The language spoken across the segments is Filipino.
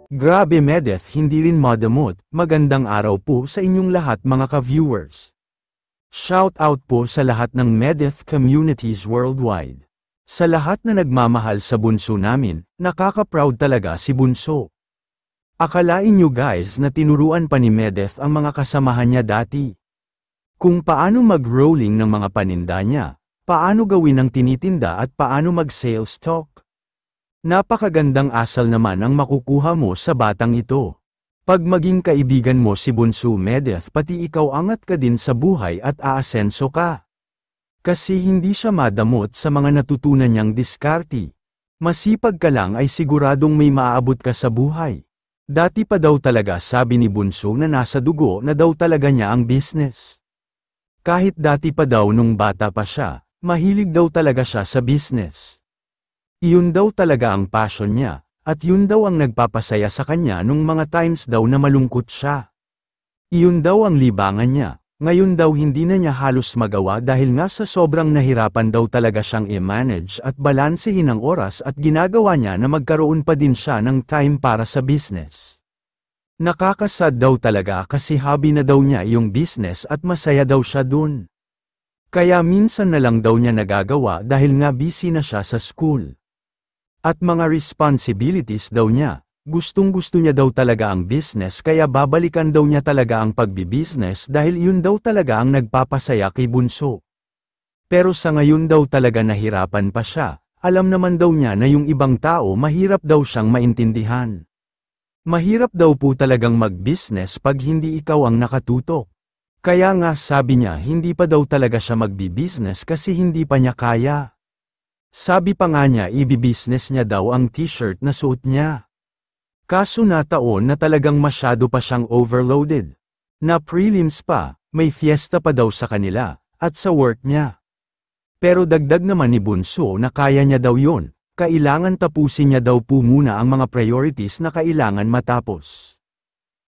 Grabe Medeth, hindi rin madamot. Magandang araw po sa inyong lahat mga ka-viewers. Shout out po sa lahat ng Medeth communities worldwide. Sa lahat na nagmamahal sa bunso namin, nakaka-proud talaga si Bunso. Akalain nyo guys na tinuruan pa ni Medeth ang mga kasamahan niya dati. Kung paano mag-rolling ng mga paninda niya, paano gawin ang tinitinda at paano mag-sales talk. Napakagandang asal naman ang makukuha mo sa batang ito. Pag maging kaibigan mo si Bunso Medeth, pati ikaw angat ka din sa buhay at aasenso ka. Kasi hindi siya madamot sa mga natutunan niyang diskarte. Masipag ka lang ay siguradong may maaabot ka sa buhay. Dati pa daw talaga sabi ni Bunso na nasa dugo na daw talaga niya ang business. Kahit dati pa daw nung bata pa siya, mahilig daw talaga siya sa business. Iyon daw talaga ang passion niya, at yun daw ang nagpapasaya sa kanya nung mga times daw na malungkot siya. Iyon daw ang libangan niya, ngayon daw hindi na niya halos magawa dahil nga sa sobrang nahirapan daw talaga siyang i-manage at balansehin ang oras at ginagawa niya na magkaroon pa din siya ng time para sa business. Nakakasad daw talaga kasi hobby na daw niya yung business at masaya daw siya dun. Kaya minsan na lang daw niya nagagawa dahil nga busy na siya sa school. At mga responsibilities daw niya, gustong-gusto niya daw talaga ang business kaya babalikan daw niya talaga ang pagbibusiness dahil yun daw talaga ang nagpapasaya kay Bunso. Pero sa ngayon daw talaga nahirapan pa siya, alam naman daw niya na yung ibang tao mahirap daw siyang maintindihan. Mahirap daw po talagang mag-business pag hindi ikaw ang nakatutok. Kaya nga sabi niya hindi pa daw talaga siya magbi-business kasi hindi pa niya kaya. Sabi pa nga niya ibi-business niya daw ang t-shirt na suot niya. Kaso nataon na talagang masyado pa siyang overloaded. Na prelims pa, may fiesta pa daw sa kanila, at sa work niya. Pero dagdag naman ni Bunso na kaya niya daw yun, kailangan tapusin niya daw po muna ang mga priorities na kailangan matapos.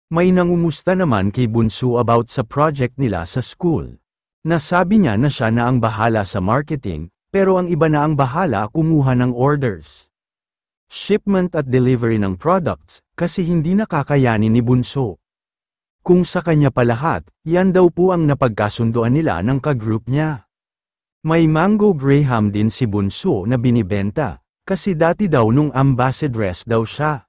May nangumusta naman kay Bunso about sa project nila sa school. Nasabi niya na siya na ang bahala sa marketing, pero ang iba na ang bahala kumuha ng orders. Shipment at delivery ng products, kasi hindi nakakayanin ni Bunso. Kung sa kanya pa lahat, yan daw po ang napagkasunduan nila ng ka-group niya. May mango graham din si Bunso na binibenta, kasi dati daw nung ambassadress daw siya.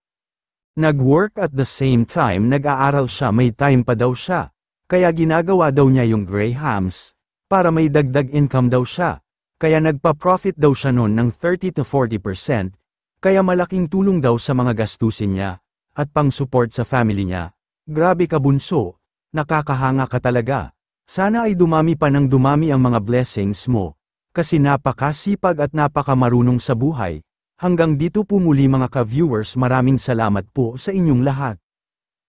Nag-work at the same time nag-aaral siya, may time pa daw siya, kaya ginagawa daw niya yung grahams, para may dagdag income daw siya. Kaya nagpa-profit daw siya noon ng 30 to 40%, kaya malaking tulong daw sa mga gastusin niya, at pang-support sa family niya. Grabe ka Bunso, nakakahanga ka talaga. Sana ay dumami pa ng dumami ang mga blessings mo, kasi napakasipag at napakamarunong sa buhay. Hanggang dito po muli mga ka-viewers, maraming salamat po sa inyong lahat.